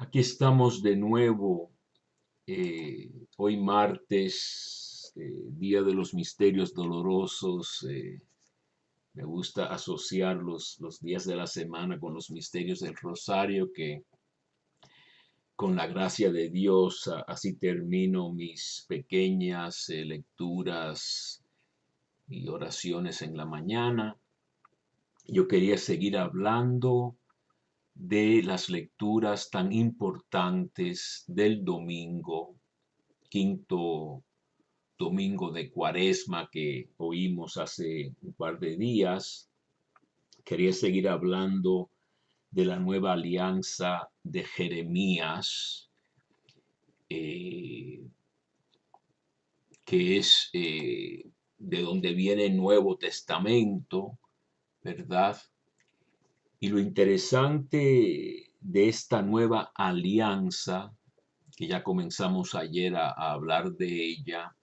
Aquí estamos de nuevo, hoy martes, Día de los Misterios Dolorosos. Me gusta asociar los días de la semana con los misterios del Rosario, que con la gracia de Dios, así termino mis pequeñas lecturas y oraciones en la mañana. Yo quería seguir hablando de las lecturas tan importantes del domingo, quinto domingo de Cuaresma que oímos hace un par de días. Quería seguir hablando de la nueva alianza de Jeremías, eh, que es de donde viene el Nuevo Testamento, ¿verdad? Y lo interesante de esta nueva alianza, que ya comenzamos ayer a hablar de ella,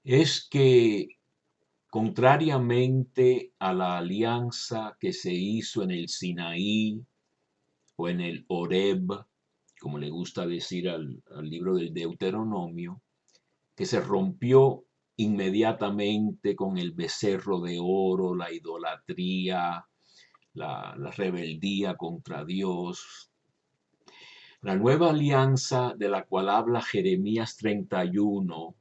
es que contrariamente a la alianza que se hizo en el Sinaí o en el Horeb, como le gusta decir al libro del Deuteronomio, que se rompió inmediatamente con el becerro de oro, la idolatría, la rebeldía contra Dios. La nueva alianza de la cual habla Jeremías 31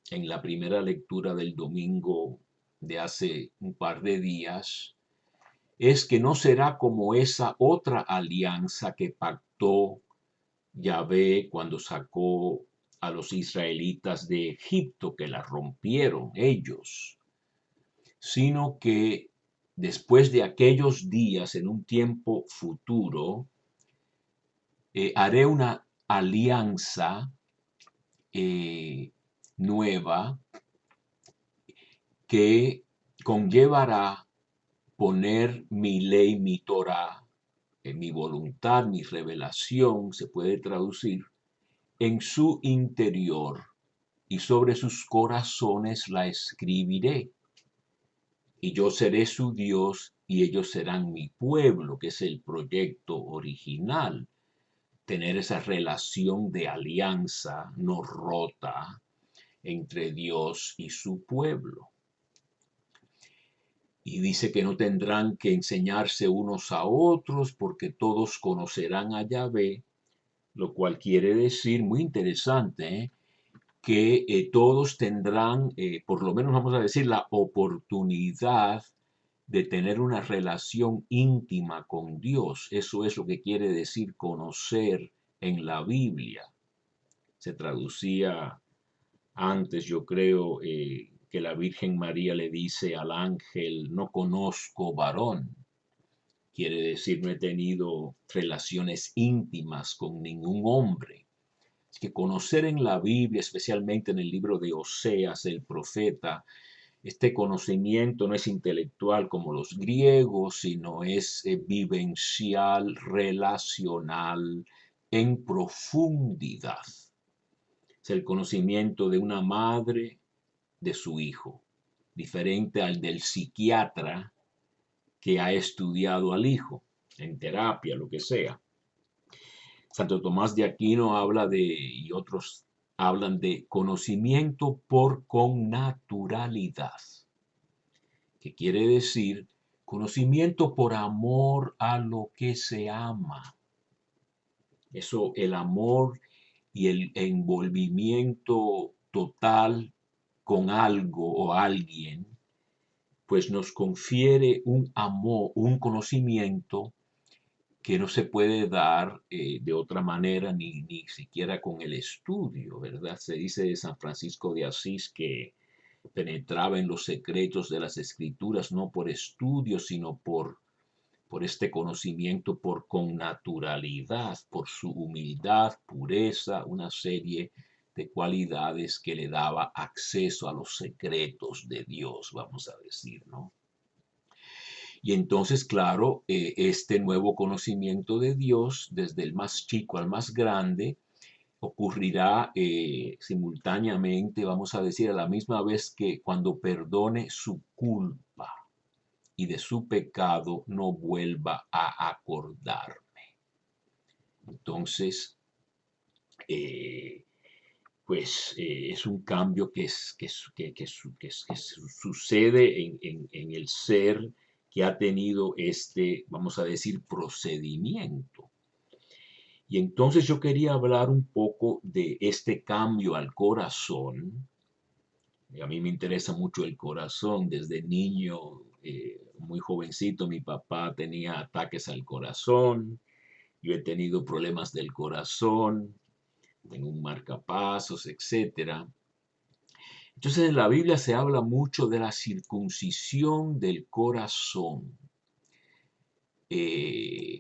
en la primera lectura del domingo de hace un par de días, es que no será como esa otra alianza que pactó Yahvé cuando sacó a los israelitas de Egipto, que la rompieron ellos, sino que después de aquellos días, en un tiempo futuro, haré una alianza nueva que conllevará poner mi ley, mi Torah, mi voluntad, mi revelación, se puede traducir, en su interior, y sobre sus corazones la escribiré. Y yo seré su Dios y ellos serán mi pueblo, que es el proyecto original. Tener esa relación de alianza no rota entre Dios y su pueblo. Y dice que no tendrán que enseñarse unos a otros porque todos conocerán a Yahvé, lo cual quiere decir, muy interesante, que todos tendrán, por lo menos vamos a decir, la oportunidad de tener una relación íntima con Dios. Eso es lo que quiere decir conocer en la Biblia. Se traducía antes, yo creo, que la Virgen María le dice al ángel, no conozco varón. Quiere decir, no he tenido relaciones íntimas con ningún hombre. Es que conocer en la Biblia, especialmente en el libro de Oseas, el profeta, este conocimiento no es intelectual como los griegos, sino es vivencial, relacional, en profundidad. Es el conocimiento de una madre de su hijo, diferente al del psiquiatra que ha estudiado al hijo, en terapia, lo que sea. Santo Tomás de Aquino habla de, y otros hablan de conocimiento por connaturalidad, que quiere decir conocimiento por amor a lo que se ama. Eso, el amor y el envolvimiento total con algo o alguien, pues nos confiere un amor, un conocimiento que no se puede dar de otra manera ni siquiera con el estudio, ¿verdad? Se dice de San Francisco de Asís que penetraba en los secretos de las escrituras no por estudio, sino por este conocimiento, por connaturalidad, por su humildad, pureza, una serie de cualidades que le daba acceso a los secretos de Dios, vamos a decir, ¿no? Y entonces, claro, este nuevo conocimiento de Dios, desde el más chico al más grande, ocurrirá simultáneamente, vamos a decir, a la misma vez que cuando perdone su culpa y de su pecado no vuelva a acordarme. Entonces, es un cambio que sucede en el ser que ha tenido este, vamos a decir, procedimiento. Y entonces yo quería hablar un poco de este cambio al corazón. A mí me interesa mucho el corazón. Desde niño, muy jovencito, mi papá tenía ataques al corazón. Yo he tenido problemas del corazón. Tengo un marcapasos, etcétera. Entonces en la Biblia se habla mucho de la circuncisión del corazón. Eh,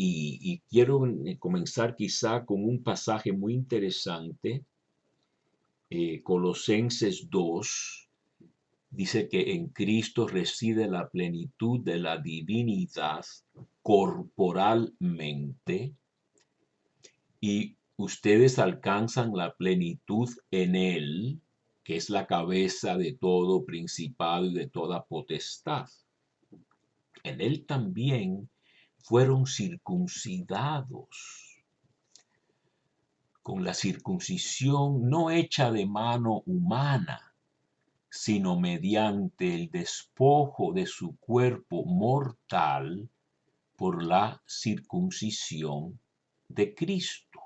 y quiero comenzar quizá con un pasaje muy interesante. Colosenses 2 dice que en Cristo reside la plenitud de la divinidad corporalmente y ustedes alcanzan la plenitud en Él, que es la cabeza de todo principado y de toda potestad. En Él también fueron circuncidados con la circuncisión no hecha de mano humana, sino mediante el despojo de su cuerpo mortal por la circuncisión de Cristo,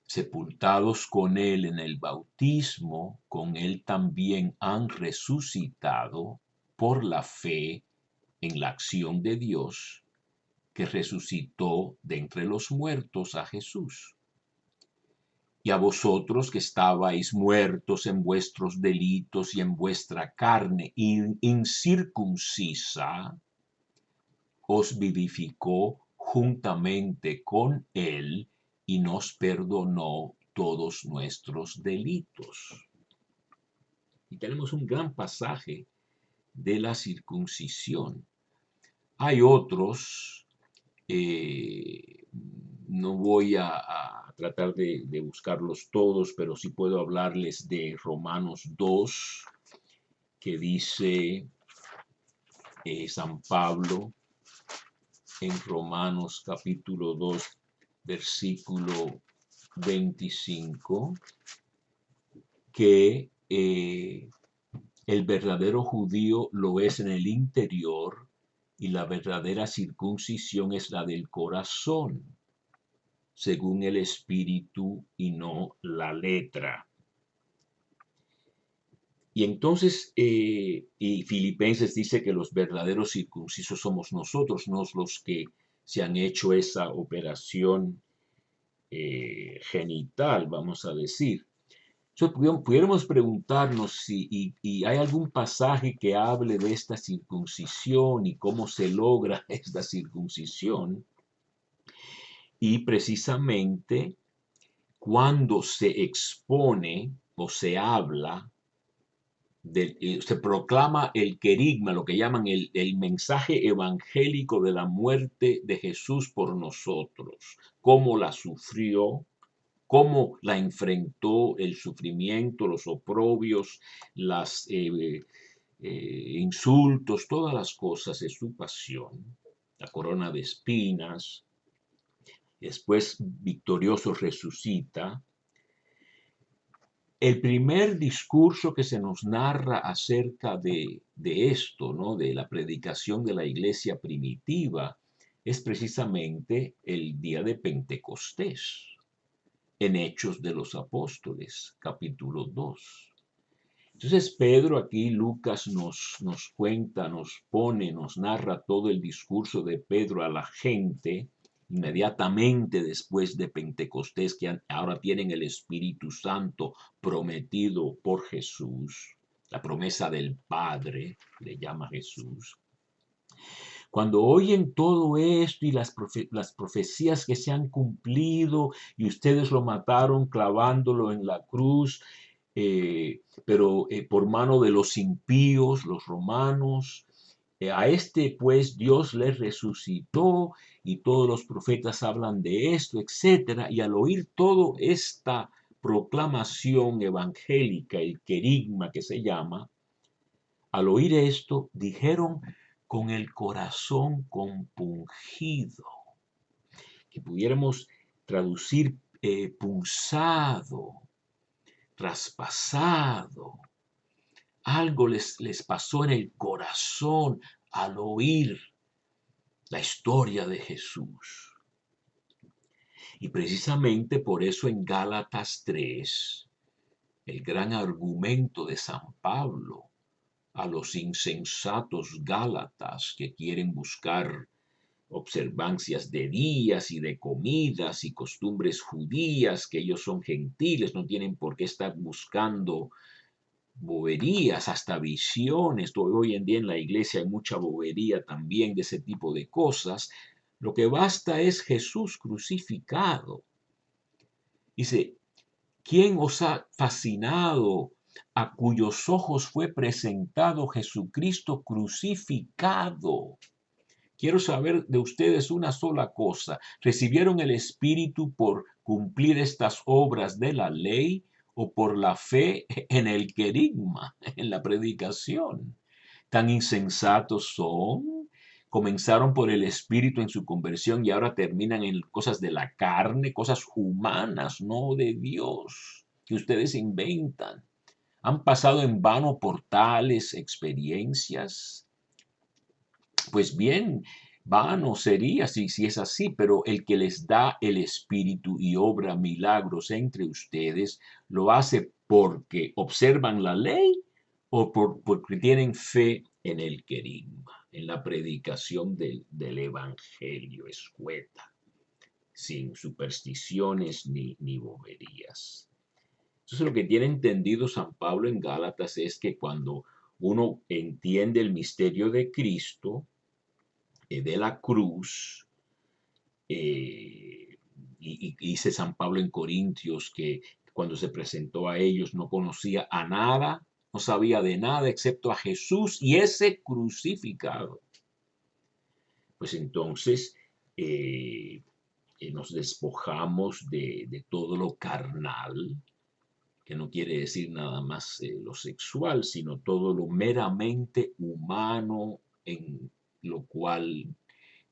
sepultados con Él en el bautismo, con Él también han resucitado por la fe en la acción de Dios, que resucitó de entre los muertos a Jesús. Y a vosotros que estabais muertos en vuestros delitos y en vuestra carne incircuncisa, os vivificó juntamente con Él y nos perdonó todos nuestros delitos. Y tenemos un gran pasaje de la circuncisión. Hay otros, no voy a tratar de buscarlos todos, pero sí puedo hablarles de Romanos 2, que dice San Pablo en Romanos capítulo 2, versículo 25, que el verdadero judío lo es en el interior y la verdadera circuncisión es la del corazón, según el espíritu y no la letra. Y entonces, y Filipenses dice que los verdaderos circuncisos somos nosotros, no los que se han hecho esa operación genital, vamos a decir. Entonces, pudiéramos preguntarnos si y hay algún pasaje que hable de esta circuncisión y cómo se logra esta circuncisión. Y precisamente cuando se expone o se habla, se proclama el querigma, lo que llaman el mensaje evangélico de la muerte de Jesús por nosotros, cómo la sufrió, cómo la enfrentó el sufrimiento, los oprobios, los insultos, todas las cosas de su pasión, la corona de espinas, después victorioso resucita. El primer discurso que se nos narra acerca de esto, ¿no? De la predicación de la iglesia primitiva, es precisamente el día de Pentecostés, en Hechos de los Apóstoles, capítulo 2. Entonces Pedro aquí, Lucas nos cuenta, nos pone, nos narra todo el discurso de Pedro a la gente inmediatamente después de Pentecostés, que ahora tienen el Espíritu Santo prometido por Jesús, la promesa del Padre, le llama Jesús. Cuando oyen todo esto y las profecías que se han cumplido y ustedes lo mataron clavándolo en la cruz, pero por mano de los impíos, los romanos, a este pues Dios le resucitó y todos los profetas hablan de esto, etcétera. Y al oír toda esta proclamación evangélica, el querigma que se llama, al oír esto dijeron con el corazón compungido. que pudiéramos traducir punzado, traspasado. Algo les pasó en el corazón al oír la historia de Jesús. Y precisamente por eso en Gálatas 3, el gran argumento de San Pablo a los insensatos gálatas que quieren buscar observancias de días y de comidas y costumbres judías, que ellos son gentiles, no tienen por qué estar buscando boberías, hasta visiones. Hoy en día en la iglesia hay mucha bobería también de ese tipo de cosas. Lo que basta es Jesús crucificado. Dice, ¿quién os ha fascinado, a cuyos ojos fue presentado Jesucristo crucificado? Quiero saber de ustedes una sola cosa. ¿Recibieron el Espíritu por cumplir estas obras de la ley o por la fe en el querigma, en la predicación? ¿Tan insensatos son? Comenzaron por el Espíritu en su conversión y ahora terminan en cosas de la carne, cosas humanas, no de Dios, que ustedes inventan. ¿Han pasado en vano por tales experiencias? Pues bien, vano sería si es así, pero el que les da el Espíritu y obra milagros entre ustedes, lo hace porque observan la ley o porque tienen fe en el querigma, en la predicación del Evangelio escueta, sin supersticiones ni boberías. Entonces lo que tiene entendido San Pablo en Gálatas es que cuando uno entiende el misterio de Cristo, de la cruz, y dice San Pablo en Corintios que cuando se presentó a ellos no conocía a nada, no sabía de nada excepto a Jesús y ese crucificado. Pues entonces nos despojamos de todo lo carnal, que no quiere decir nada más lo sexual, sino todo lo meramente humano en lo cual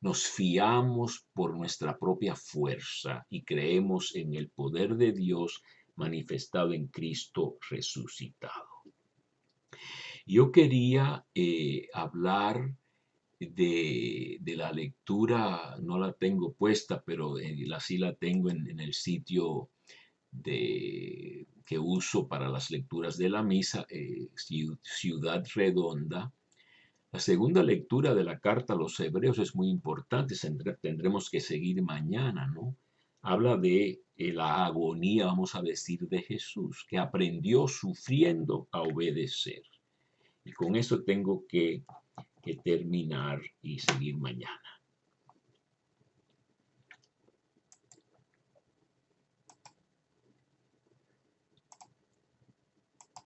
nos fiamos por nuestra propia fuerza y creemos en el poder de Dios manifestado en Cristo resucitado. Yo quería hablar de la lectura, no la tengo puesta, pero sí la tengo en el sitio que uso para las lecturas de la misa, Ciudad Redonda. La segunda lectura de la carta a los hebreos es muy importante, tendremos que seguir mañana, ¿no? Habla de la agonía, vamos a decir, de Jesús, que aprendió sufriendo a obedecer. Y con eso tengo que terminar y seguir mañana.